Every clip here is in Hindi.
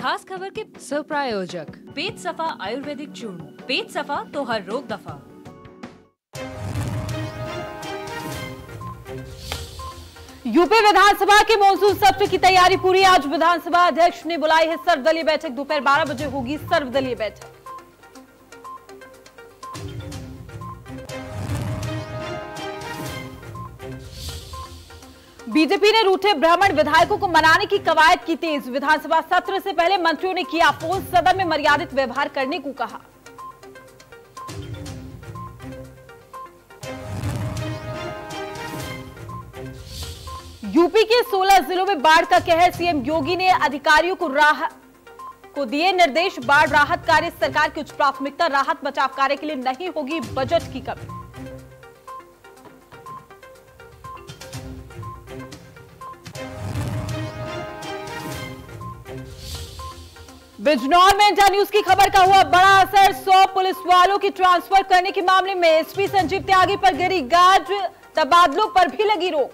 खास खबर के स्वप्रायोजक पेट सफा आयुर्वेदिक चूर्ण। पेट सफा तो हर रोग दफा। यूपी विधानसभा के मॉनसून सत्र की तैयारी पूरी। आज विधानसभा अध्यक्ष ने बुलाई है सर्वदलीय बैठक। दोपहर 12 बजे होगी सर्वदलीय बैठक। बीजेपी ने रूठे ब्राह्मण विधायकों को मनाने की कवायद की तेज। विधानसभा सत्र से पहले मंत्रियों ने किया फोन, सदन में मर्यादित व्यवहार करने को कहा। यूपी के 16 जिलों में बाढ़ का कहर। सीएम योगी ने अधिकारियों को दिए निर्देश। बाढ़ राहत कार्य सरकार की उच्च प्राथमिकता। राहत बचाव कार्य के लिए नहीं होगी बजट की कमी। बिजनौर में इंडिया न्यूज की खबर का हुआ बड़ा असर। 100 पुलिस वालों की ट्रांसफर करने के मामले में एसपी संजीव त्यागी पर गिरी गाज। तबादलों पर भी लगी रोक।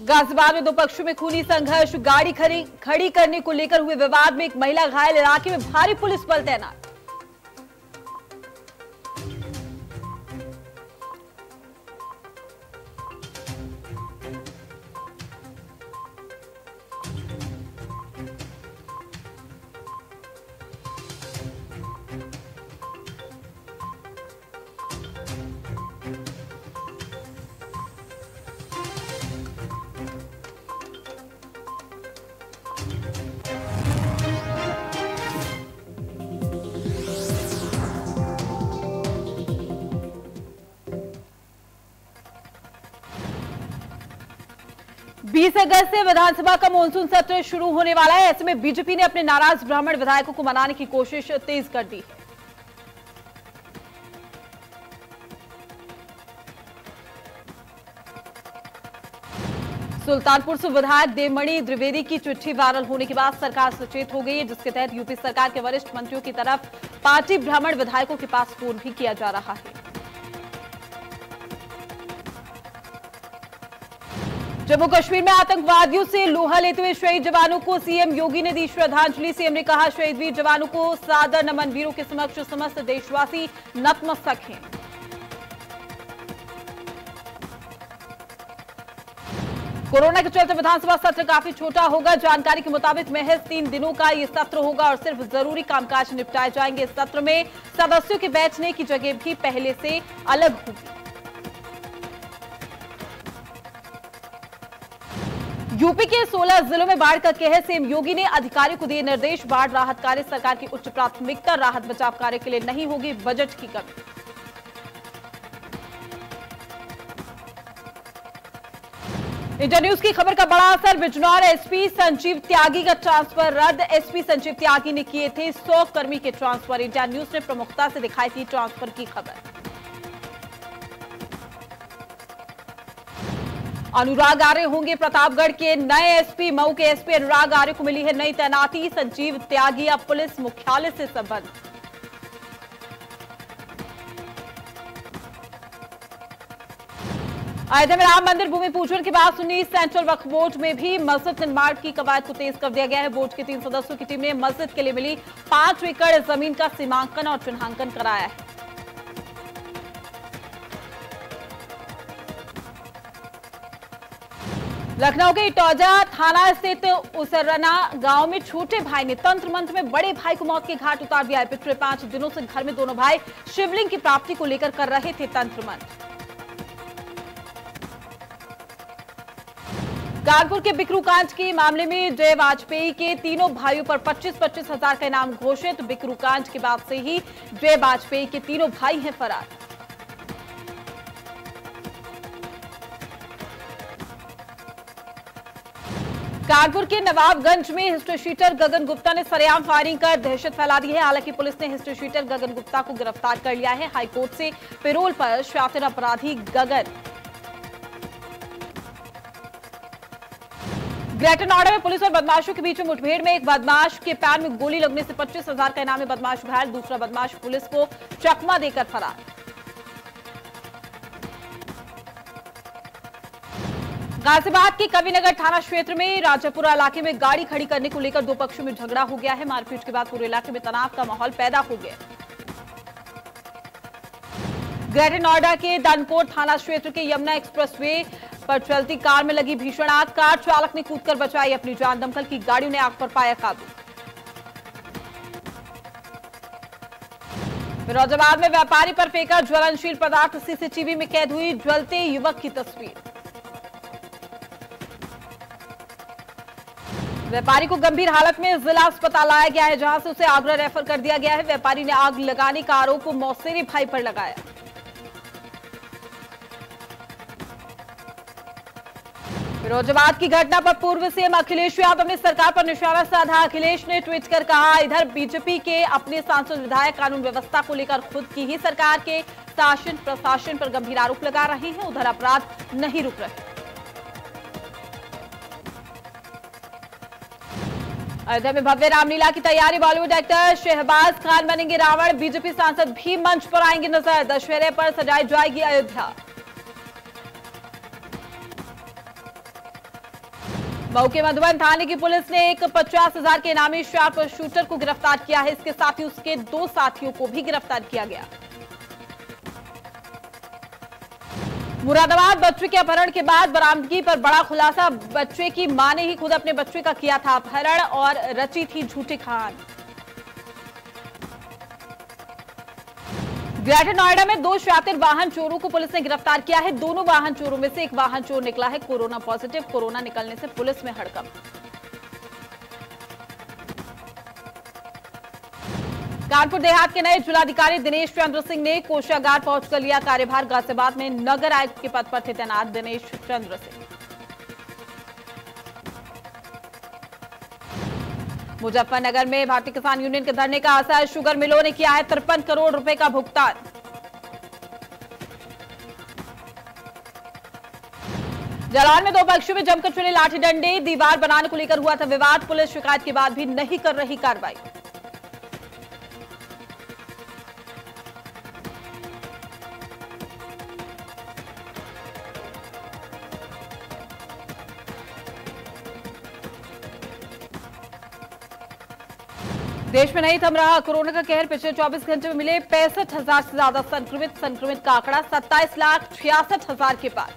गाजियाबाद में दो पक्षों में खूनी संघर्ष। गाड़ी खड़ी करने को लेकर हुए विवाद में एक महिला घायल। इलाके में भारी पुलिस बल तैनात। बीस अगस्त से विधानसभा का मॉनसून सत्र शुरू होने वाला है। ऐसे में बीजेपी ने अपने नाराज ब्राह्मण विधायकों को मनाने की कोशिश तेज कर दी है। सुल्तानपुर से विधायक देवमणि द्विवेदी की चिट्ठी वायरल होने के बाद सरकार सचेत हो गई है, जिसके तहत यूपी सरकार के वरिष्ठ मंत्रियों की तरफ पार्टी ब्राह्मण विधायकों के पास फोन भी किया जा रहा है। जम्मू कश्मीर में आतंकवादियों से लोहा लेते हुए शहीद जवानों को सीएम योगी ने दी श्रद्धांजलि। सीएम ने कहा, शहीद वीर जवानों को सादर नमन। वीरों के समक्ष समस्त देशवासी नतमस्तक हैं। कोरोना के चलते विधानसभा सत्र काफी छोटा होगा। जानकारी के मुताबिक महज 3 दिनों का ये सत्र होगा और सिर्फ जरूरी कामकाज निपटाए जाएंगे। इस सत्र में सदस्यों के बैठने की जगह भी पहले से अलग होगी। यूपी के 16 जिलों में बाढ़ का कहर। सीएम योगी ने अधिकारियों को दिए निर्देश। बाढ़ राहत कार्य सरकार की उच्च प्राथमिकता। राहत बचाव कार्य के लिए नहीं होगी बजट की कमी। इंडिया न्यूज की खबर का बड़ा असर। बिजनौर एसपी संजीव त्यागी का ट्रांसफर रद्द। एसपी संजीव त्यागी ने किए थे 100 कर्मी के ट्रांसफर। इंडिया न्यूज ने प्रमुखता से दिखाई थी ट्रांसफर की खबर। अनुराग आर्य होंगे प्रतापगढ़ के नए एसपी। मऊ के एसपी अनुराग आर्य को मिली है नई तैनाती। संजीव त्यागी अब पुलिस मुख्यालय से संबंध। अयोध्या में राम मंदिर भूमि पूजन के बाद सुन्नी सेंट्रल वक्फ बोर्ड में भी मस्जिद निर्माण की कवायद को तेज कर दिया गया है। बोर्ड के 3 सदस्यों की टीम ने मस्जिद के लिए मिली 5 एकड़ जमीन का सीमांकन और चिन्हांकन कराया है। लखनऊ के इटौजा थाना स्थित उसरना गांव में छोटे भाई ने तंत्र मंत्र में बड़े भाई को मौत के घाट उतार दिया है। पिछले 5 दिनों से घर में दोनों भाई शिवलिंग की प्राप्ति को लेकर कर रहे थे तंत्र मंत्र। कानपुर के बिकरू कांड के मामले में जय वाजपेयी के तीनों भाइयों पर 25-25 हजार का इनाम घोषित। बिकरू कांड के बाद से ही जय वाजपेयी के तीनों भाई हैं फरार। कानपुर के नवाबगंज में हिस्ट्री शीटर गगन गुप्ता ने सरेआम फायरिंग कर दहशत फैला दी है। हालांकि पुलिस ने हिस्ट्री शीटर गगन गुप्ता को गिरफ्तार कर लिया है। हाईकोर्ट से पेरोल पर शातिर अपराधी गगन ग्रेटर नोएडा में पुलिस और बदमाशों के बीच मुठभेड़ में एक बदमाश के पैर में गोली लगने से 25,000 का इनामी बदमाश घायल, दूसरा बदमाश पुलिस को चकमा देकर फरार। गाजियाबाद के कविनगर थाना क्षेत्र में राजापुरा इलाके में गाड़ी खड़ी करने को लेकर दो पक्षों में झगड़ा हो गया है। मारपीट के बाद पूरे इलाके में तनाव का माहौल पैदा हो गया। ग्रेटर नोएडा के दानकोट थाना क्षेत्र के यमुना एक्सप्रेसवे पर चलती कार में लगी भीषण आग, कार चालक ने कूदकर बचाई अपनी जान, दमकल की गाड़ियों ने आग पर पाया काबू। फिरोजाबाद में व्यापारी पर फेंका ज्वलनशील पदार्थ, सीसीटीवी में कैद हुई जलते युवक की तस्वीर। व्यापारी को गंभीर हालत में जिला अस्पताल लाया गया है, जहां से उसे आगरा रेफर कर दिया गया है। व्यापारी ने आग लगाने का आरोप मौसेरी भाई पर लगाया। फिरोजाबाद की घटना पर पूर्व सीएम अखिलेश यादव ने सरकार पर निशाना साधा। अखिलेश ने ट्वीट कर कहा, इधर बीजेपी के अपने सांसद विधायक कानून व्यवस्था को लेकर खुद की ही सरकार के शासन प्रशासन पर गंभीर आरोप लगा रहे हैं, उधर अपराध नहीं रुक रहे। अयोध्या में भव्य रामलीला की तैयारी, बॉलीवुड एक्टर शहबाज खान बनेंगे रावण, बीजेपी सांसद भी मंच पर आएंगे नजर। दशहरे पर सजाई जाएगी अयोध्या। मऊ के मधुबन थाने की पुलिस ने एक 50,000 के इनामी शार्प शूटर को गिरफ्तार किया है। इसके साथ ही उसके 2 साथियों को भी गिरफ्तार किया गया। मुरादाबाद बच्चे के अपहरण के बाद बरामदगी पर बड़ा खुलासा, बच्चे की मां ने ही खुद अपने बच्चे का किया था अपहरण और रची थी झूठी कहानी। ग्रेटर नोएडा में 2 शातिर वाहन चोरों को पुलिस ने गिरफ्तार किया है। दोनों वाहन चोरों में से एक वाहन चोर निकला है कोरोना पॉजिटिव। कोरोना निकलने से पुलिस में हड़कंप। कानपुर देहात के नए जिलाधिकारी दिनेश चंद्र सिंह ने कोषागार पहुंचकर लिया कार्यभार। गाजियाबाद में नगर आयुक्त के पद पर थे तैनात दिनेश चंद्र सिंह। मुजफ्फरनगर में भारतीय किसान यूनियन के धरने का असर, शुगर मिलों ने किया है 53 करोड़ रुपए का भुगतान। जालौर में 2 पक्षों में जमकर चले लाठी डंडे, दीवार बनाने को लेकर हुआ था विवाद, पुलिस शिकायत के बाद भी नहीं कर रही कार्रवाई। देश में नहीं थम रहा कोरोना का कहर, पिछले 24 घंटे में मिले 65,000 से ज्यादा संक्रमित का आंकड़ा 27,66,000 के पार।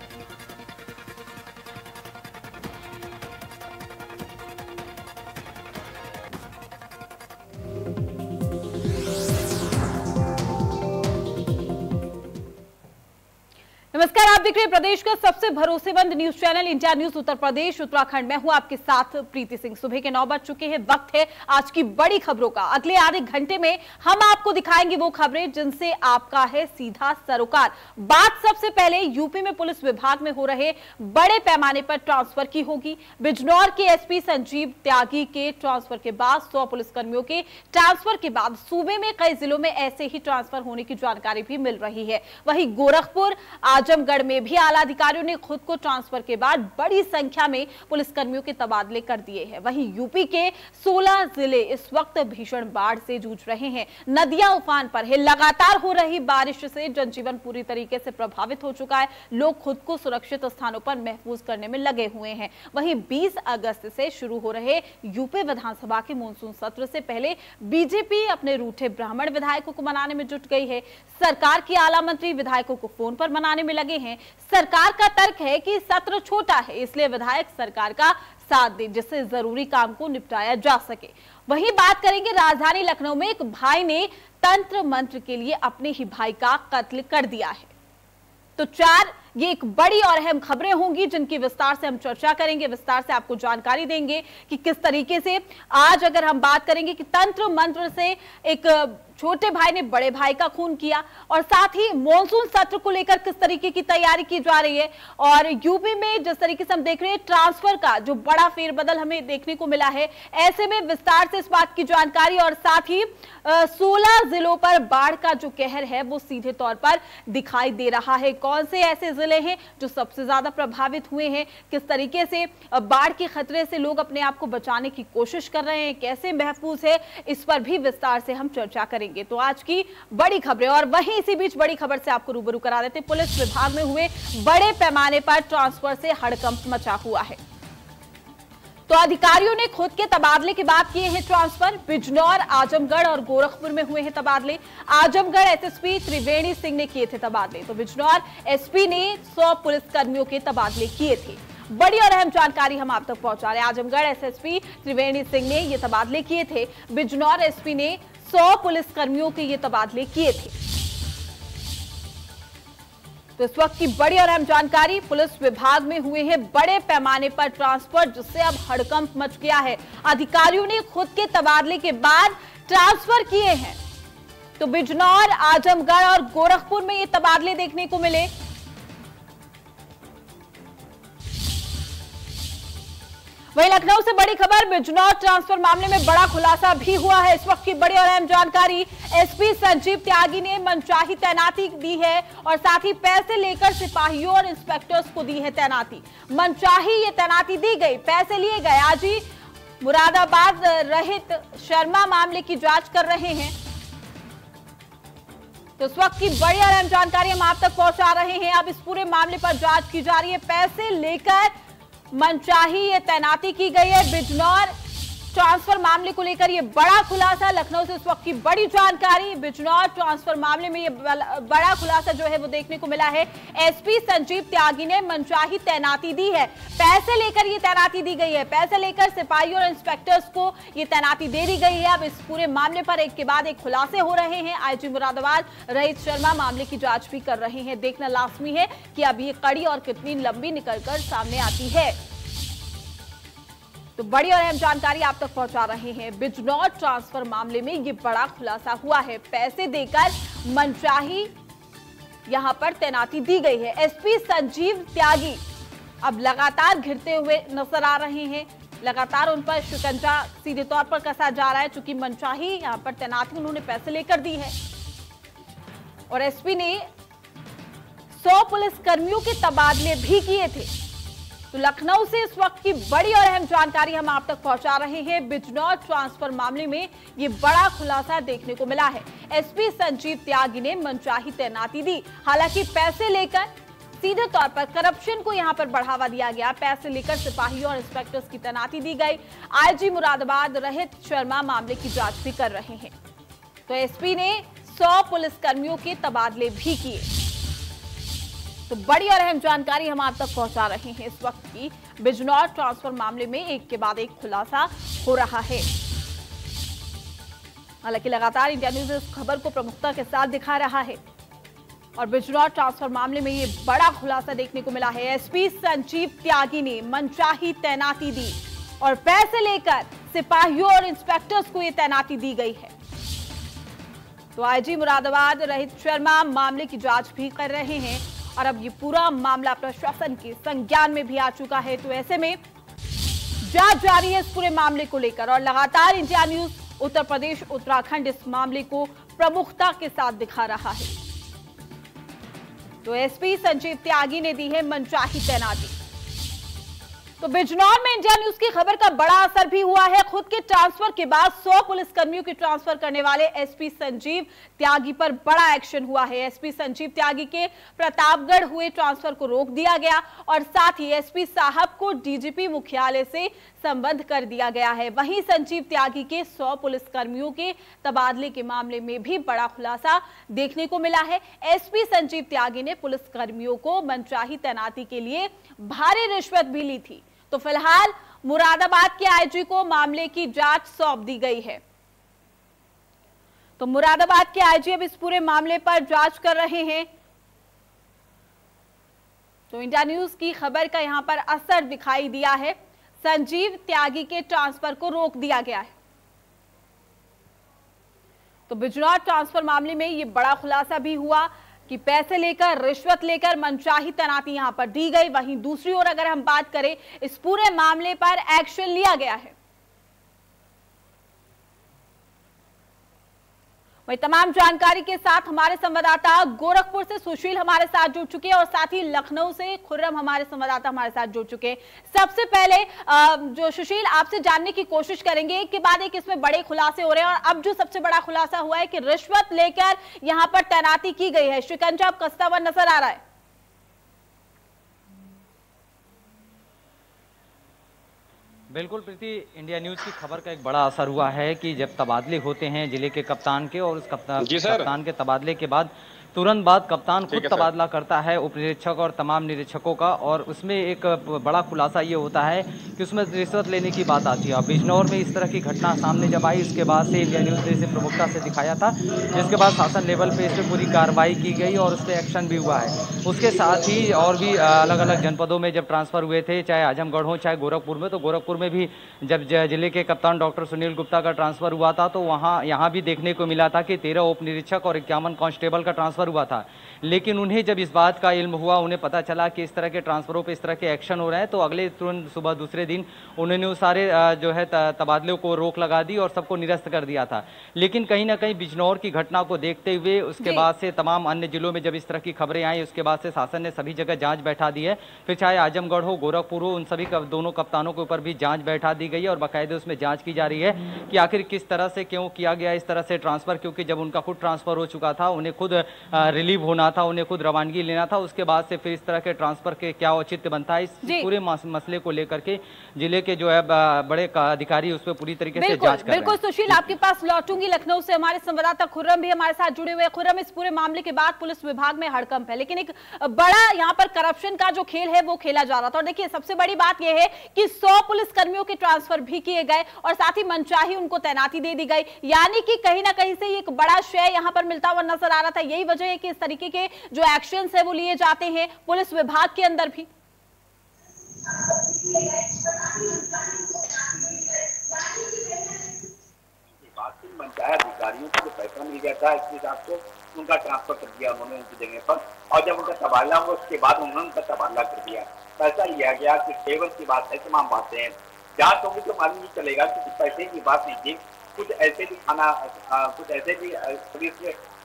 नमस्कार, आप देख रहे हैं प्रदेश का सबसे भरोसेमंद news channel India news Uttar Pradesh Uttarakhand. मैं हूं आपके साथ प्रीति सिंह। सुबह के 9 बज चुके हैं, वक्त है आज की बड़ी खबरों का। अगले आधे घंटे में हम आपको दिखाएंगे वो खबरें जिनसे आपका है सीधा सरोकार। बात सबसे पहले यूपी में पुलिस विभाग में हो रहे बड़े पैमाने पर ट्रांसफर की होगी। बिजनौर के एसपी संजीव त्यागी के ट्रांसफर के बाद 100 पुलिसकर्मियों के ट्रांसफर के बाद सूबे में कई जिलों में ऐसे ही ट्रांसफर होने की जानकारी भी मिल रही है। वहीं गोरखपुर आजमगढ़ में भी आला अधिकारियों ने खुद को ट्रांसफर के बाद बड़ी संख्या में पुलिसकर्मियों के तबादले कर दिए हैं। वहीं यूपी के 16 जिले इस वक्त भीषण बाढ़ से जूझ रहे हैं। नदियां उफान पर है। लगातार हो रही बारिश से जनजीवन पूरी तरीके से प्रभावित हो चुका है। लोग खुद को सुरक्षित स्थानों पर महफूज करने में लगे हुए हैं। वहीं 20 अगस्त से शुरू हो रहे यूपी विधानसभा के मानसून सत्र से पहले बीजेपी अपने रूठे ब्राह्मण विधायकों को मनाने में जुट गई है। सरकार की आला मंत्री विधायकों को फोन पर मनाने में लगे हैं। सरकार का तर्क है कि सत्र छोटा है, इसलिए विधायक सरकार का साथ दें जिससे जरूरी काम को निपटाया जा सके। वहीं बात करेंगे राजधानी लखनऊ में एक भाई ने तंत्र मंत्र के लिए अपने ही भाई का कत्ल कर दिया है। तो 4 ये एक बड़ी और अहम खबरें होंगी जिनकी विस्तार से हम चर्चा करेंगे, विस्तार से आपको जानकारी देंगे कि किस तरीके से आज अगर हम बात करेंगे कि तंत्र मंत्र से एक छोटे भाई ने बड़े भाई का खून किया, और साथ ही मॉनसून सत्र को लेकर किस तरीके की तैयारी की जा रही है। और यूपी में जिस तरीके से हम देख रहे हैं ट्रांसफर का जो बड़ा फेरबदल हमें देखने को मिला है, ऐसे में विस्तार से इस बात की जानकारी, और साथ ही 16 जिलों पर बाढ़ का जो कहर है वो सीधे तौर पर दिखाई दे रहा है। कौन से ऐसे जिले हैं जो सबसे ज्यादा प्रभावित हुए हैं, किस तरीके से बाढ़ के खतरे से लोग अपने आप को बचाने की कोशिश कर रहे हैं, कैसे महफूज है, इस पर भी विस्तार से हम चर्चा करेंगे। तो आज की बड़ी खबरें, और वहीं इसी बीच बड़ी खबर से आपको रूबरू करा देते, पुलिस विभाग में हुए बड़े पैमाने पर ट्रांसफर से हड़कंप मचा हुआ है। तो अधिकारियों ने खुद के तबादले के बाद किए हैं ट्रांसफर। बिजनौर, आजमगढ़ और गोरखपुर में हुए हैं तबादले। आजमगढ़ एसएसपी त्रिवेणी सिंह ने किए थे तबादले, तो बिजनौर एसपी ने 100 पुलिसकर्मियों के तबादले किए थे। बड़ी और अहम जानकारी हम आप तक पहुंचा रहे हैं। आजमगढ़ एसएसपी त्रिवेणी सिंह ने ये तबादले किए थे, बिजनौर एसपी ने 100 पुलिसकर्मियों के ये तबादले किए थे। तो इस वक्त की बड़ी और अहम जानकारी, पुलिस विभाग में हुए हैं बड़े पैमाने पर ट्रांसफर, जिससे अब हड़कंप मच गया है। अधिकारियों ने खुद के तबादले के बाद ट्रांसफर किए हैं। तो बिजनौर, आजमगढ़ और गोरखपुर में ये तबादले देखने को मिले। वहीं लखनऊ से बड़ी खबर, बिजनौर ट्रांसफर मामले में बड़ा खुलासा भी हुआ है। इस वक्त की बड़ी और अहम जानकारी, एसपी संजीव त्यागी ने मनचाही तैनाती दी है, और साथ ही पैसे लेकर सिपाहियों और इंस्पेक्टर्स को दी है तैनाती। मनचाही ये तैनाती दी गई, पैसे लिए गए। आज ही मुरादाबाद रहित शर्मा मामले की जांच कर रहे हैं। तो इस वक्त की बड़ी और अहम जानकारी हम आप तक पहुंचा रहे हैं। अब इस पूरे मामले पर जांच की जा रही है। पैसे लेकर मनचाही ये तैनाती की गई है। बिजनौर ट्रांसफर मामले को लेकर ये बड़ा खुलासा, लखनऊ से इस वक्त की बड़ी जानकारी। बिजनौर ट्रांसफर मामले में ये बड़ा खुलासा जो है वो देखने को मिला है। एसपी संजीव त्यागी ने मनचाही तैनाती दी है, पैसे लेकर ये तैनाती दी गई है। पैसे लेकर सिपाहियों और इंस्पेक्टर्स को ये तैनाती दे दी गई है। अब इस पूरे मामले पर एक के बाद एक खुलासे हो रहे हैं। आईजी मुरादाबाद रहित शर्मा मामले की जांच भी कर रहे हैं। देखना लाजमी है कि अब ये कड़ी और कितनी लंबी निकलकर सामने आती है। तो बड़ी और अहम जानकारी आप तक पहुंचा रहे हैं। बिजनौर ट्रांसफर मामले में ये बड़ा खुलासा हुआ है। पैसे देकर मनचाही यहां पर तैनाती दी गई है। एसपी संजीव त्यागी अब लगातार घिरते हुए नजर आ रहे हैं। लगातार उन पर शिकंजा सीधे तौर पर कसा जा रहा है, चूंकि मनचाही यहां पर तैनाती उन्होंने पैसे लेकर दी है। और एसपी ने 100 पुलिसकर्मियों के तबादले भी किए थे। तो लखनऊ से इस वक्त की बड़ी और अहम जानकारी हम आप तक पहुंचा रहे हैं। बिजनौर ट्रांसफर मामले में ये बड़ा खुलासा देखने को मिला है। एसपी संजीव त्यागी ने मनचाही तैनाती दी, हालांकि पैसे लेकर सीधे तौर पर करप्शन को यहां पर बढ़ावा दिया गया। पैसे लेकर सिपाहियों और इंस्पेक्टर्स की तैनाती दी गई। आईजी मुरादाबाद रहित शर्मा मामले की जांच भी कर रहे हैं। तो एसपी ने 100 पुलिसकर्मियों के तबादले भी किए। तो बड़ी और अहम जानकारी हम आप तक पहुंचा रहे हैं। इस वक्त की बिजनौर ट्रांसफर मामले में एक के बाद एक खुलासा हो रहा है। हालांकि लगातार इंडिया न्यूज इस खबर को प्रमुखता के साथ दिखा रहा है, और बिजनौर ट्रांसफर मामले में ये बड़ा खुलासा देखने को मिला है। एसपी संजीव त्यागी ने मनचाही तैनाती दी, और पैसे लेकर सिपाहियों और इंस्पेक्टर्स को ये तैनाती दी गई है। तो आईजी मुरादाबाद रहित शर्मा मामले की जांच भी कर रहे हैं, और अब ये पूरा मामला प्रशासन के संज्ञान में भी आ चुका है। तो ऐसे में जांच जारी है इस पूरे मामले को लेकर, और लगातार इंडिया न्यूज उत्तर प्रदेश उत्तराखंड इस मामले को प्रमुखता के साथ दिखा रहा है। तो एसपी संजीव त्यागी ने दी है मनचाही तैनाती। तो बिजनौर में इंडिया न्यूज की खबर का बड़ा असर भी हुआ है। खुद के ट्रांसफर के बाद 100 पुलिसकर्मियों की ट्रांसफर करने वाले एसपी संजीव त्यागी पर बड़ा एक्शन हुआ है। एसपी संजीव त्यागी के प्रतापगढ़ हुए ट्रांसफर को रोक दिया गया, और साथ ही एसपी साहब को डीजीपी मुख्यालय से संबद्ध कर दिया गया है। वहीं संजीव त्यागी के 100 पुलिसकर्मियों के तबादले के मामले में भी बड़ा खुलासा देखने को मिला है। एसपी संजीव त्यागी ने पुलिसकर्मियों को मनचाही तैनाती के लिए भारी रिश्वत भी ली थी। तो फिलहाल मुरादाबाद के आईजी को मामले की जांच सौंप दी गई है। तो मुरादाबाद के आईजी अब इस पूरे मामले पर जांच कर रहे हैं। तो इंडिया न्यूज की खबर का यहां पर असर दिखाई दिया है। संजीव त्यागी के ट्रांसफर को रोक दिया गया है। तो बिजनौर ट्रांसफर मामले में ये बड़ा खुलासा भी हुआ कि पैसे लेकर, रिश्वत लेकर मनचाही तैनाती यहां पर दी गई। वहीं दूसरी ओर अगर हम बात करें, इस पूरे मामले पर एक्शन लिया गया है। वही तमाम जानकारी के साथ हमारे संवाददाता गोरखपुर से सुशील हमारे साथ जुड़ चुके हैं और साथ ही लखनऊ से खुर्रम हमारे संवाददाता हमारे साथ जुड़ चुके हैं। सबसे पहले जो सुशील, आपसे जानने की कोशिश करेंगे, एक के बाद एक इसमें बड़े खुलासे हो रहे हैं और अब जो सबसे बड़ा खुलासा हुआ है कि रिश्वत लेकर यहां पर तैनाती की गई है। शिकंजा अब कसता हुआ नजर आ रहा है। बिल्कुल प्रीति, इंडिया न्यूज़ की खबर का एक बड़ा असर हुआ है कि जब तबादले होते हैं जिले के कप्तान के, और उस कप्तान के तबादले के बाद तुरंत बाद कप्तान खुद तबादला करता है उप निरीक्षक और तमाम निरीक्षकों का, और उसमें एक बड़ा खुलासा ये होता है कि उसमें रिश्वत लेने की बात आती है। बिजनौर में इस तरह की घटना सामने जब आई, इसके बाद से इंडिया न्यूज़ ने इसे प्रमुखता से दिखाया था, जिसके बाद शासन लेवल पे इस पर पूरी कार्रवाई की गई और उस पर एक्शन भी हुआ है। उसके साथ ही और भी अलग अलग जनपदों में जब ट्रांसफ़र हुए थे, चाहे आजमगढ़ हो चाहे गोरखपुर में, तो गोरखपुर में भी जब जिले के कप्तान डॉक्टर सुनील गुप्ता का ट्रांसफ़र हुआ था तो यहाँ भी देखने को मिला था कि 13 उप निरीक्षक और 51 कांस्टेबल का ट्रांसफ़र हुआ था। लेकिन उन्हें जब इस बात का इल्म हुआ, उन्हें पता चला कि इस तरह के ट्रांसफरों पे इस तरह के एक्शन हो रहे हैं, तो अगले तुरंत सुबह दूसरे दिन उन्होंने उस सारे जो है तबादलों को रोक लगा दी और सबको निरस्त कर दिया था। लेकिन कहीं ना कहीं बिजनौर की घटना को देखते हुए उसके बाद से तमाम अन्य जिलों में जब इस तरह की खबरें आई, उसके बाद से शासन ने सभी जगह जाँच बैठा दी है। फिर चाहे आजमगढ़ हो, गोरखपुर हो, उन सभी दोनों कप्तानों के ऊपर भी जाँच बैठा दी गई है और बाकायदे उसमें जाँच की जा रही है कि आखिर किस तरह से, क्यों किया गया इस तरह से ट्रांसफर। क्योंकि जब उनका खुद ट्रांसफर हो चुका था, उन्हें खुद रिलीव होना था, उन्हें खुद रवानगी लेना था, उसके बाद से फिर इस तरह के ट्रांसफर के क्या औचित्य बनता है, इस पूरे मसले को लेकर के जिले के जो है बड़े अधिकारी उस पर पूरी तरीके से जांच कर रहे हैं। बिल्कुल सुशील, आपके पास लौटूंगी। लखनऊ से हमारे संवाददाता खुर्रम भी हमारे साथ जुड़े हुए हैं। खुर्रम, इस पूरे मामले के बाद पुलिस विभाग में हड़कंप है, लेकिन एक बड़ा यहाँ पर करप्शन का जो खेल है वो खेला जा रहा था। और देखिए, सबसे बड़ी बात यह है कि 100 पुलिस कर्मियों के ट्रांसफर भी किए गए और साथ ही मनचाही उनको तैनाती दे दी गई। यानी कि कहीं ना कहीं से एक बड़ा श्रेय यहाँ पर मिलता हुआ नजर आ रहा था। यही वजह है कि इस तरीके के जो एक्शंस है वो लिए जाते हैं पुलिस विभाग के अंदर भी। पंचायत अधिकारियों को जो पैसा मिल गया था, इसके हिसाब से उनका ट्रांसफर कर दिया उन्होंने उनकी जगह पर, और जब उनका तबादला हुआ उसके बाद उन्होंने उनका तबादला कर दिया। पैसा लिया गया कि टेबल की बात है, तमाम बातें हैं। जांच होगी तो मालूम नहीं चलेगा कि पैसे की बात नहीं थी। कुछ ऐसे भी कुछ ऐसे भी पुलिस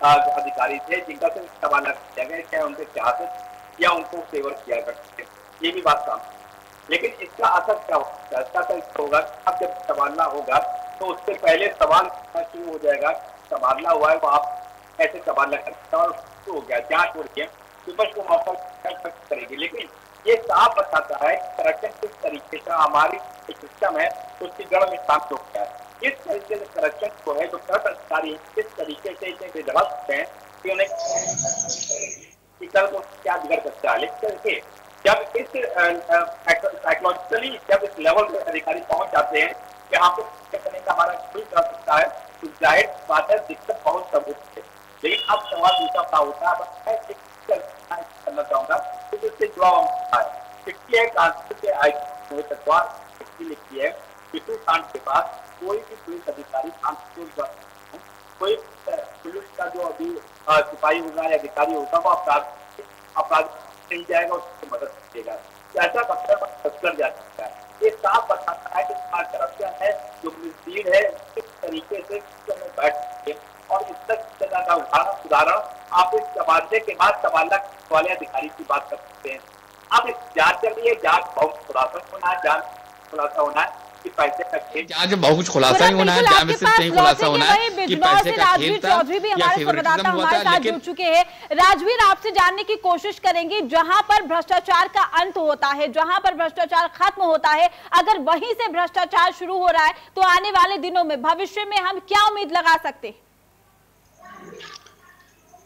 अधिकारी थे जिनका से तबादला किया गया, चाहे उनके चाहते या उनको फेवर किया करते, ये भी बात सामने। लेकिन इसका असर क्या होगा, इसका असर होगा अब जब तबादला होगा तो उससे पहले सवाल शुरू हो जाएगा, तबादला हुआ है वो आप ऐसे तबादला करते हैं, और हो गया जांच हो रही है, विपक्ष को मौका करेगी। लेकिन ये साफ बताता है करप्शन किस तरीके का हमारी सिस्टम है उसकी जड़ में शामिल हो गया है। इस तरीके से करप्शन को है जो करप्ट अधिकारी किस तरीके से इसे विधवा सकते हैं कि उन्हें को क्या बिगड़ सकता है। लेकिन जब इस साइकोलॉजिकली जब इस लेवल पे अधिकारी पहुंच जाते हैं कि यहाँ पे करने का हमारा कोई कर सकता है, तो जाहिर बात है दिक्कत बहुत सब होती है। लेकिन अब सवाल दूसरा होता है, मैं करना चाहूंगा तो इससे जुड़ा होता है। चिट्ठी है कानपुर के चिट्ठी लिखी है बिटू कांड के बाद कोई भी पुलिस अधिकारी कानपुर कोई पुलिस का जो अभी सिपाही होगा या अधिकारी होगा वो अपराध नहीं जाएगा, उसकी मदद करेगा। ऐसा कर जा सकता है। ये साफ बताता है कि करप्शन है, जो मिसलीड है, किस तरीके से बैठ सकते हैं। और इस तरह का उदाहरण आप इस तबादले के बाद तबादला वाले अधिकारी की बात कर सकते हैं। अब इस जांच के लिए जांच बहुत खुलासा होना है, जांच खुलासा होना है कि पैसे का खेल, जांच बहुत खुलासा ही होना है, जांच में सिर्फ नहीं खुलासा होना है कि पैसे का खेल था या फेवरेटिज्म हुआ था। लेकिन चुके हैं राजवीर, आपसे जानने की कोशिश करेंगे, जहां पर भ्रष्टाचार का अंत होता है, जहां पर भ्रष्टाचार खत्म होता है, अगर वहीं से भ्रष्टाचार शुरू हो रहा है तो आने वाले दिनों में भविष्य में हम क्या उम्मीद लगा सकते हैं?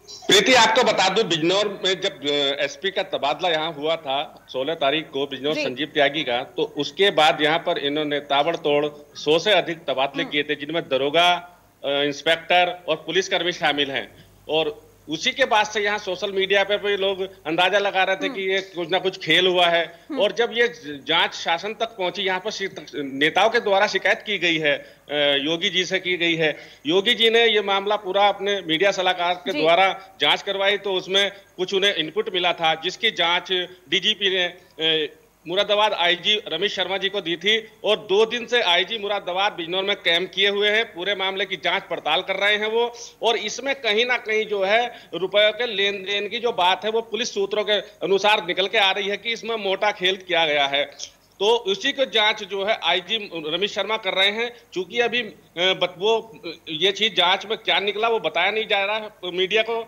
प्रीति, आपको बता दूं, बिजनौर में जब एसपी का तबादला यहाँ हुआ था 16 तारीख को बिजनौर संजीव त्यागी का, तो उसके बाद यहाँ पर इन्होंने ताबड़तोड़ 100 से अधिक तबादले किए थे, जिनमें दरोगा, इंस्पेक्टर और पुलिसकर्मी शामिल हैं। और उसी के बाद से यहाँ सोशल मीडिया पे भी लोग अंदाजा लगा रहे थे कि ये कुछ ना कुछ खेल हुआ है। और जब ये जांच शासन तक पहुंची, यहाँ पर नेताओं के द्वारा शिकायत की गई है, योगी जी से की गई है। योगी जी ने ये मामला पूरा अपने मीडिया सलाहकार के द्वारा जांच करवाई, तो उसमें कुछ उन्हें इनपुट मिला था, जिसकी जांच डीजीपी ने मुरादाबाद आईजी रमेश शर्मा जी को दी थी। और 2 दिन से आईजी मुरादाबाद बिजनौर में कैंप किए हुए हैं, पूरे मामले की जांच पड़ताल कर रहे हैं वो। और इसमें कहीं ना कहीं जो है रुपयों के लेन देन की जो बात है वो पुलिस सूत्रों के अनुसार निकल के आ रही है कि इसमें मोटा खेल किया गया है। तो उसी को जांच जो है आईजी रमेश शर्मा कर रहे हैं। चूंकि अभी वो ये चीज जांच में क्या निकला वो बताया नहीं जा रहा है मीडिया को,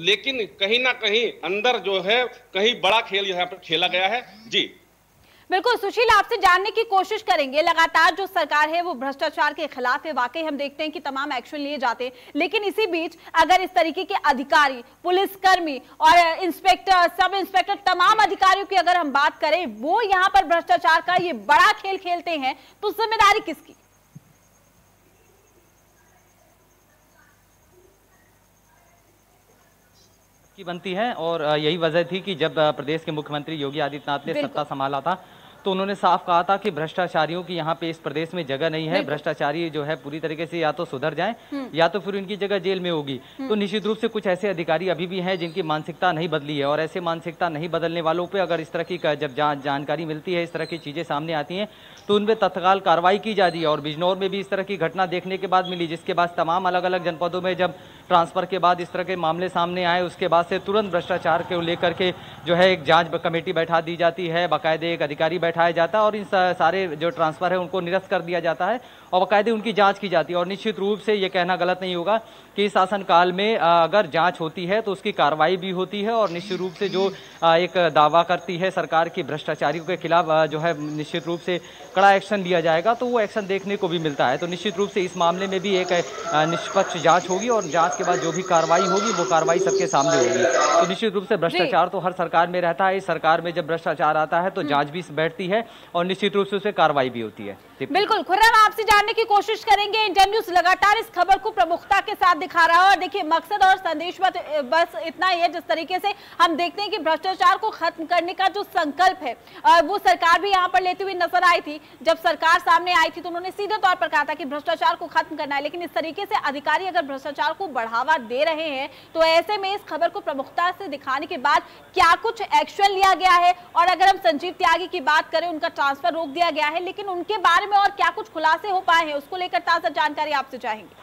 लेकिन कहीं ना कहीं अंदर जो है कहीं बड़ा खेल यहाँ पर खेला गया है। जी बिल्कुल सुशील, आपसे जानने की कोशिश करेंगे। लगातार जो सरकार है वो भ्रष्टाचार के खिलाफ है, वाकई हम देखते हैं कि तमाम एक्शन लिए जाते हैं, लेकिन इसी बीच अगर इस तरीके के अधिकारी, पुलिसकर्मी और इंस्पेक्टर, सब इंस्पेक्टर, तमाम अधिकारियों की अगर हम बात करें, वो यहाँ पर भ्रष्टाचार का ये बड़ा खेल खेलते हैं, तो जिम्मेदारी किसकी? बनती है। और यही वजह थी कि जब प्रदेश के मुख्यमंत्री योगी आदित्यनाथ ने सत्ता संभाला था तो उन्होंने साफ कहा था कि भ्रष्टाचारियों की यहाँ पे इस प्रदेश में जगह नहीं है। भ्रष्टाचारी जो है पूरी तरीके से या तो सुधर जाएं या तो फिर इनकी जगह जेल में होगी। तो निश्चित रूप से कुछ ऐसे अधिकारी अभी भी हैं जिनकी मानसिकता नहीं बदली है, और ऐसे मानसिकता नहीं बदलने वालों पे अगर इस तरह की जब जानकारी मिलती है, इस तरह की चीजें सामने आती हैं, तो उन पर तत्काल कार्रवाई की जाती है। और बिजनौर में भी इस तरह की घटना देखने के बाद मिली, जिसके बाद तमाम अलग अलग जनपदों में जब ट्रांसफर के बाद इस तरह के मामले सामने आए, उसके बाद से तुरंत भ्रष्टाचार को लेकर के जो है एक जांच कमेटी बैठा दी जाती है, बाकायदे एक अधिकारी बैठाया जाता है और इन सारे जो ट्रांसफर है उनको निरस्त कर दिया जाता है और बाकायदे उनकी जांच की जाती है। और निश्चित रूप से ये कहना गलत नहीं होगा कि इस शासनकाल में अगर जांच होती है तो उसकी कार्रवाई भी होती है। और निश्चित रूप से जो एक दावा करती है सरकार की भ्रष्टाचारियों के खिलाफ जो है निश्चित रूप से कड़ा एक्शन लिया जाएगा, तो वो एक्शन देखने को भी मिलता है। तो निश्चित रूप से इस मामले में भी एक निष्पक्ष जांच होगी और जांच के बाद जो भी कार्रवाई होगी वो कार्रवाई सबके सामने होगी। तो निश्चित रूप से भ्रष्टाचार तो हर सरकार में रहता है। इस सरकार में जब भ्रष्टाचार आता है तो जांच भी बैठती है और निश्चित रूप से उससे कार्रवाई भी होती है। बिल्कुल खुर्रम, आपसे जानने की कोशिश करेंगे। इंडिया न्यूज लगातार इस खबर को प्रमुखता के साथ दिखा रहा है और देखिए मकसद और संदेश बस इतना ही है, जिस तरीके से हम देखते हैं कि भ्रष्टाचार को खत्म करने का जो संकल्प है वो सरकार भी यहाँ पर लेती हुई नजर आई थी। जब सरकार सामने आई थी तो उन्होंने सीधे तौर पर कहा था कि भ्रष्टाचार को खत्म करना है, लेकिन इस तरीके से अधिकारी अगर भ्रष्टाचार को बढ़ावा दे रहे हैं तो ऐसे में इस खबर को प्रमुखता से दिखाने के बाद क्या कुछ एक्शन लिया गया है? और अगर हम संजीव त्यागी की बात करें, उनका ट्रांसफर रोक दिया गया है, लेकिन उनके बारे में और क्या कुछ खुलासे हो पाए हैं, उसको लेकर ताजा जानकारी आपसे चाहेंगे।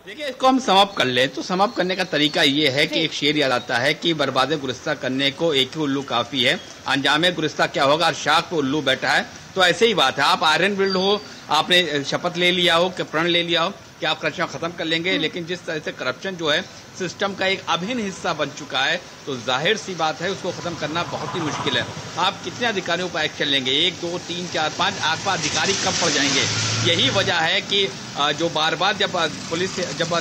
देखिए, इसको हम समाप्त कर लें तो समाप्त करने का तरीका ये है कि एक शेर याद आता है कि बर्बादे गुलिस्ता करने को एक ही उल्लू काफी है, अंजामे गुलिस्ता क्या होगा, शाख पे उल्लू बैठा है। तो ऐसे ही बात है, आप आयरन बिल्ड हो, आपने शपथ ले लिया हो, प्रण ले लिया हो कि आप करप्शन खत्म कर लेंगे, लेकिन जिस तरह से करप्शन जो है सिस्टम का एक अभिन्न हिस्सा बन चुका है, तो जाहिर सी बात है उसको खत्म करना बहुत ही मुश्किल है। आप कितने अधिकारियों पर एक्शन लेंगे? 1, 2, 3, 4, 5 आसपास अधिकारी कम पड़ जाएंगे। यही वजह है कि जो बार बार जब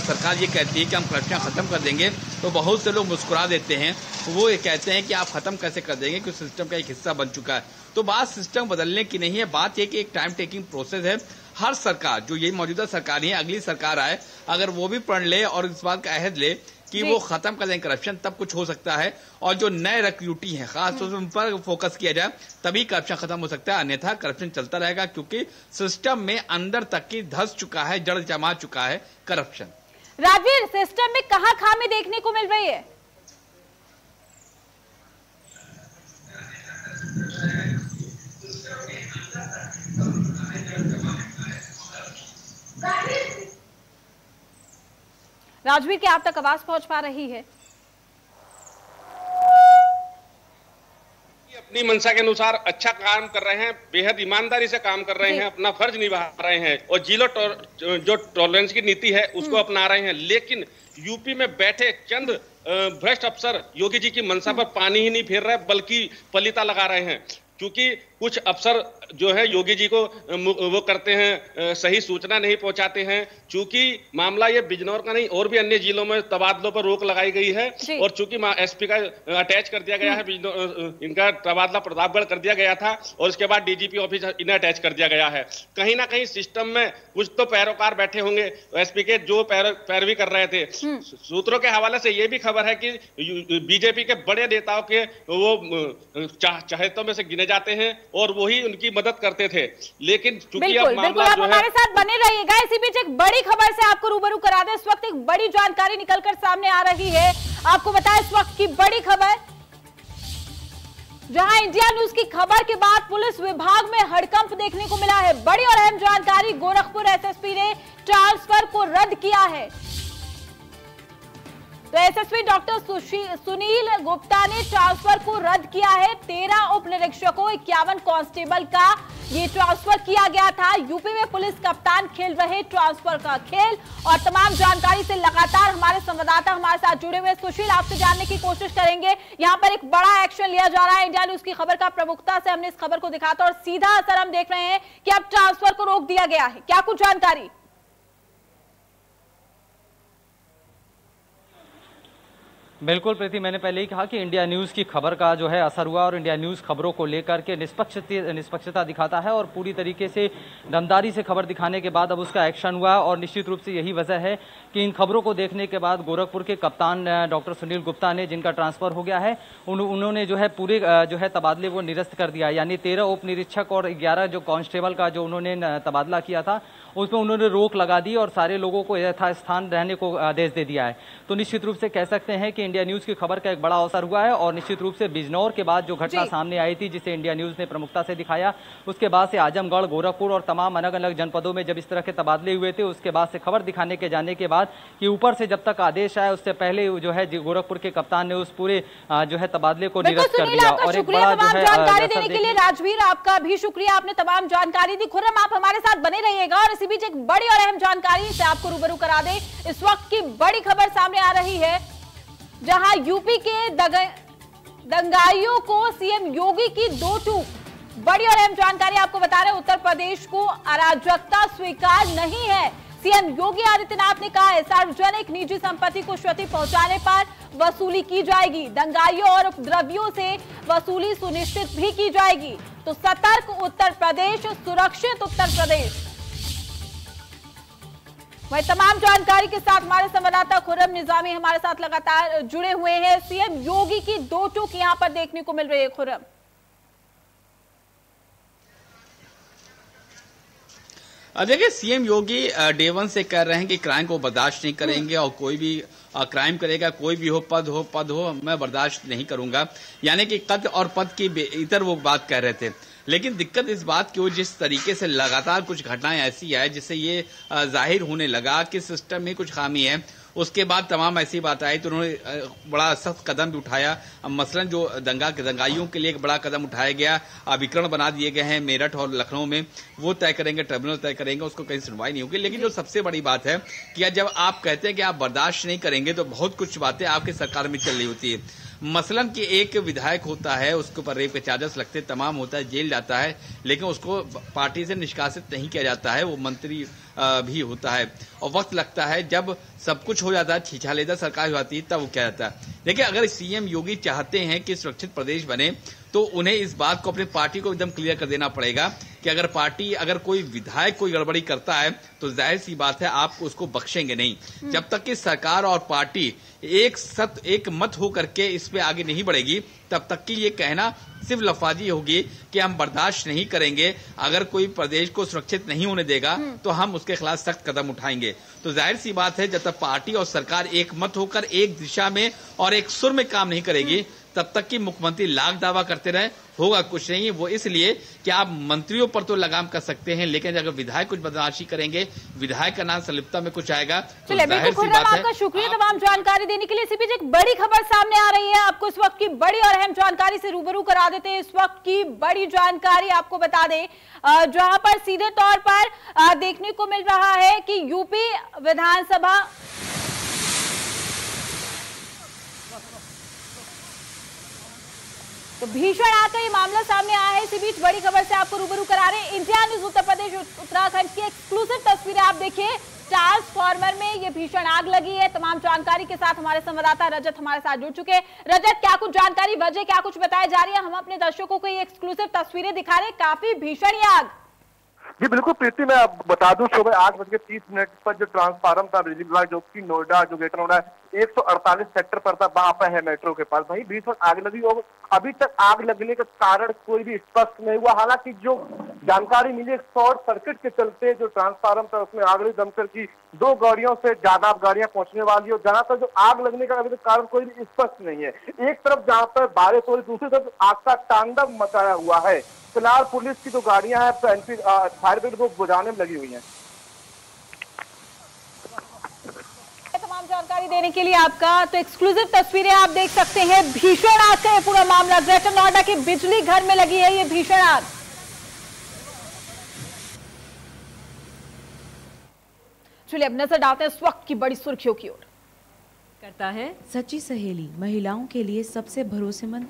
सरकार ये कहती है कि हम करप्शन खत्म कर देंगे तो बहुत से लोग मुस्कुरा देते हैं। वो ये कहते हैं कि आप खत्म कैसे कर देंगे, क्योंकि सिस्टम का एक हिस्सा बन चुका है। तो बात सिस्टम बदलने की नहीं है, बात यह कि एक टाइम टेकिंग प्रोसेस है। हर सरकार, जो ये मौजूदा सरकार ही है, अगली सरकार आए, अगर वो भी प्रण ले और इस बात का अहद ले कि वो खत्म कर दें करप्शन, तब कुछ हो सकता है। और जो नए रिक्रूटी हैं खासतौर से उन पर फोकस किया जाए, तभी करप्शन खत्म हो सकता है, अन्यथा करप्शन चलता रहेगा, क्योंकि सिस्टम में अंदर तक की धंस चुका है, जड़ जमा चुका है करप्शन। राजवीर, सिस्टम में कहां खामी देखने को मिल रही है? राजवीर, क्या आप तक आवाज पहुंच पा रही है? अपनी मंशा के अनुसार अच्छा काम कर रहे हैं, बेहद ईमानदारी से काम कर रहे हैं, अपना फर्ज निभा रहे हैं और जो टॉलरेंस की नीति है उसको अपना रहे हैं। लेकिन यूपी में बैठे चंद भ्रष्ट अफसर योगी जी की मंशा पर पानी ही नहीं फेर रहे, बल्कि पलीता लगा रहे हैं। क्योंकि कुछ अफसर जो है योगी जी को वो करते हैं, सही सूचना नहीं पहुंचाते हैं। चूंकि मामला ये बिजनौर का नहीं और भी अन्य जिलों में तबादलों पर रोक लगाई गई है और चूंकि एसपी का अटैच कर दिया गया है, इनका तबादला प्रतापगढ़ कर दिया गया था और उसके बाद डीजीपी ऑफिस इन्हें अटैच कर दिया गया है। कहीं ना कहीं सिस्टम में कुछ तो पैरोकार बैठे होंगे एसपी के जो पैरवी कर रहे थे। सूत्रों के हवाले से यह भी खबर है कि बीजेपी के बड़े नेताओं के वो चाहतों में से गिने जाते हैं और वही उनकी मदद करते थे। लेकिन चूंकि अब मामला आप हमारे साथ बने रहिएगा। इसी बीच एक बड़ी खबर से आपको रूबरू करा दें। इस वक्त एक बड़ी जानकारी निकलकर सामने आ रही है। आपको बताएं इस वक्त की बड़ी खबर, जहां इंडिया न्यूज की खबर के बाद पुलिस विभाग में हड़कंप देखने को मिला है। बड़ी और अहम जानकारी, गोरखपुर एसएसपी ने ट्रांसफर को रद्द किया है। तो एसएसपी डॉक्टर सुनील गुप्ता ने ट्रांसफर को रद्द किया है। 13 उप निरीक्षकों 51 कांस्टेबल का ये ट्रांसफर किया गया था। यूपी में पुलिस कप्तान खेल रहे ट्रांसफर का खेल। और तमाम जानकारी से लगातार हमारे संवाददाता हमारे साथ जुड़े हुए। सुशील, आपसे जानने की कोशिश करेंगे, यहाँ पर एक बड़ा एक्शन लिया जा रहा है। इंडिया न्यूज की खबर का प्रमुखता से हमने इस खबर को दिखा था और सीधा असर हम देख रहे हैं कि अब ट्रांसफर को रोक दिया गया है। क्या कुछ जानकारी? बिल्कुल प्रीति, मैंने पहले ही कहा कि इंडिया न्यूज़ की खबर का जो है असर हुआ और इंडिया न्यूज़ खबरों को लेकर के निष्पक्षता दिखाता है और पूरी तरीके से दमदारी से खबर दिखाने के बाद अब उसका एक्शन हुआ। और निश्चित रूप से यही वजह है कि इन खबरों को देखने के बाद गोरखपुर के कप्तान डॉक्टर सुनील गुप्ता ने, जिनका ट्रांसफर हो गया है, उन्होंने जो है पूरे जो है तबादले वो निरस्त कर दिया। यानी 13 उप निरीक्षक और 11 जो कांस्टेबल का जो उन्होंने तबादला किया था उसमें उन्होंने रोक लगा दी और सारे लोगों को यथास्थान रहने को आदेश दे दिया है। तो निश्चित रूप से कह सकते हैं कि इंडिया न्यूज़ की खबर का एक बड़ा असर हुआ है। और निश्चित रूप से बिजनौर के बाद जो घटना सामने आई थी, जिसे इंडिया न्यूज़ ने प्रमुखता से दिखाया, उसके बाद से आजमगढ़, गोरखपुर और तमाम अलग अलग जनपदों में जब इस तरह के तबादले हुए थे, उसके बाद से खबर दिखाने के जाने के बाद कि ऊपर से जब तक आदेश आया उससे पहले जो है गोरखपुर के कप्तान ने उस पूरे जो है तबादले को निरस्त कर दिया। और एक बड़ा जो है जानकारी देने के लिए राजवीर, आपका भी शुक्रिया, आपने तमाम जानकारी दी। खुर्रम, आप हमारे साथ बने रहिएगा और इसी बीच एक बड़ी और अहम जानकारी से आपको रूबरू करा दे। इस वक्त की बड़ी खबर सामने आ रही है, जहां यूपी के दंगाइयों को सीएम योगी की दो टूक। बड़ी और अहम जानकारी आपको बता रहे हैं, उत्तर प्रदेश को अराजकता स्वीकार नहीं है। सीएम योगी आदित्यनाथ ने कहा है सार्वजनिक निजी संपत्ति को क्षति पहुंचाने पर वसूली की जाएगी। दंगाइयों और उपद्रवियों से वसूली सुनिश्चित भी की जाएगी। तो सतर्क उत्तर प्रदेश, सुरक्षित उत्तर प्रदेश। वही तमाम जानकारी के साथ हमारे संवाददाता खुर्रम निजामी हमारे साथ लगातार जुड़े हुए हैं। सीएम योगी की दो टूक यहां पर देखने को मिल रही है। खुर्रम, देखिए, सीएम योगी डे 1 से कह रहे हैं कि क्राइम को बर्दाश्त नहीं करेंगे और कोई भी क्राइम करेगा, कोई भी हो, पद हो, मैं बर्दाश्त नहीं करूंगा। यानी कि कद और पद की इतर वो बात कह रहे थे। लेकिन दिक्कत इस बात की हो, जिस तरीके से लगातार कुछ घटनाएं ऐसी है जिससे ये जाहिर होने लगा कि सिस्टम में कुछ खामी है। उसके बाद तमाम ऐसी बात आई तो उन्होंने बड़ा सख्त कदम भी उठाया। मसलन जो दंगाइयों के लिए एक बड़ा कदम उठाया गया, अभिकरण बना दिए गए हैं मेरठ और लखनऊ में, वो तय करेंगे, ट्रिब्यूनल तय करेंगे, उसको कहीं सुनवाई नहीं होगी। लेकिन जो सबसे बड़ी बात है कि जब आप कहते हैं कि आप बर्दाश्त नहीं करेंगे तो बहुत कुछ बातें आपकी सरकार में चल रही होती है। मसलन कि एक विधायक होता है, उसके ऊपर रेप के चार्जेस लगते, तमाम होता है, जेल जाता है, लेकिन उसको पार्टी से निष्कासित नहीं किया जाता है, वो मंत्री भी होता है और वक्त लगता है। जब सब कुछ हो जाता है, छीछालेदा सरकार हो जाती है, तब वो क्या जाता है। देखिए, अगर सीएम योगी चाहते हैं कि सुरक्षित प्रदेश बने तो उन्हें इस बात को अपनी पार्टी को एकदम क्लियर कर देना पड़ेगा कि अगर कोई विधायक कोई गड़बड़ी करता है तो जाहिर सी बात है आप उसको बख्शेंगे नहीं। जब तक कि सरकार और पार्टी एक मत होकर के इस पे आगे नहीं बढ़ेगी, तब तक कि ये कहना सिर्फ लफाजी होगी कि हम बर्दाश्त नहीं करेंगे। अगर कोई प्रदेश को सुरक्षित नहीं होने देगा तो हम उसके खिलाफ सख्त कदम उठाएंगे। तो जाहिर सी बात है, जब तक पार्टी और सरकार एक मत होकर एक दिशा में और एक सुर में काम नहीं करेगी, तब तक कि मुख्यमंत्री लाख दावा करते रहे, होगा कुछ नहीं। वो इसलिए कि आप मंत्रियों पर तो लगाम कर सकते हैं, लेकिन अगर विधायक कुछ बदमाशी करेंगे, विधायक का नाम संलिप्तता में कुछ आएगा तो जाहिर सी बात है। आपका शुक्रिया तमाम जानकारी देने के लिए। इसी बीच एक बड़ी खबर सामने आ रही है, आपको इस वक्त की बड़ी और अहम जानकारी से रूबरू करा देते हैं। इस वक्त की बड़ी जानकारी आपको बता दें, जहां पर सीधे तौर पर देखने को मिल रहा है कि यूपी विधानसभा तो भीषण आग का ये मामला सामने आया है। इसी बीच बड़ी खबर से आपको रूबरू करा रहे हैं। इंडिया न्यूज उत्तर प्रदेश उत्तराखंड की एक्सक्लूसिव तस्वीरें आप देखिए। ट्रांसफार्मर में ये भीषण आग लगी है। तमाम जानकारी के साथ हमारे संवाददाता रजत हमारे साथ जुड़ चुके हैं। रजत, क्या कुछ जानकारी, वजह क्या कुछ बताई जा रही है? हम अपने दर्शकों को ये एक्सक्लूसिव तस्वीरें दिखा रहे हैं। काफी भीषण ये आग। जी बिल्कुल प्रीति, मैं बता दूं सुबह 8:30 पर जो ट्रांसफार्मर था बिजली विभाग जो कि नोएडा जो ग्रेटर नोएडा 148 सेक्टर पर था, वहां पर है मेट्रो के पास, वहीं भीषण आग लगी और अभी तक आग लगने का कारण कोई भी स्पष्ट नहीं हुआ। हालांकि जो जानकारी मिली शॉर्ट सर्किट के चलते जो ट्रांसफार्मर था उसमें आग लगी। दमकल की 2 गाड़ियों से ज्यादा गाड़ियां पहुंचने वाली है। जहां तक जो आग लगने का अभी तक कारण कोई भी स्पष्ट नहीं है। एक तरफ जहां पर बारिश हो रही, दूसरी तरफ आग का तांडव मचाया हुआ है। फिलहाल पुलिस की जो गाड़ियां हैं फायर ब्रिगेड को बुझाने में लगी हुई हैं। तमाम जानकारी देने के लिए आपका तो एक्सक्लूसिव तस्वीरें आप देख सकते हैं। भीषण आग का ये पूरा मामला, ग्रेटर नोएडा के बिजली घर में लगी है ये भीषण आग। चलिए अब नजर डालते हैं इस वक्त की बड़ी सुर्खियों की ओर। करता है सच्ची सहेली महिलाओं के लिए सबसे भरोसेमंद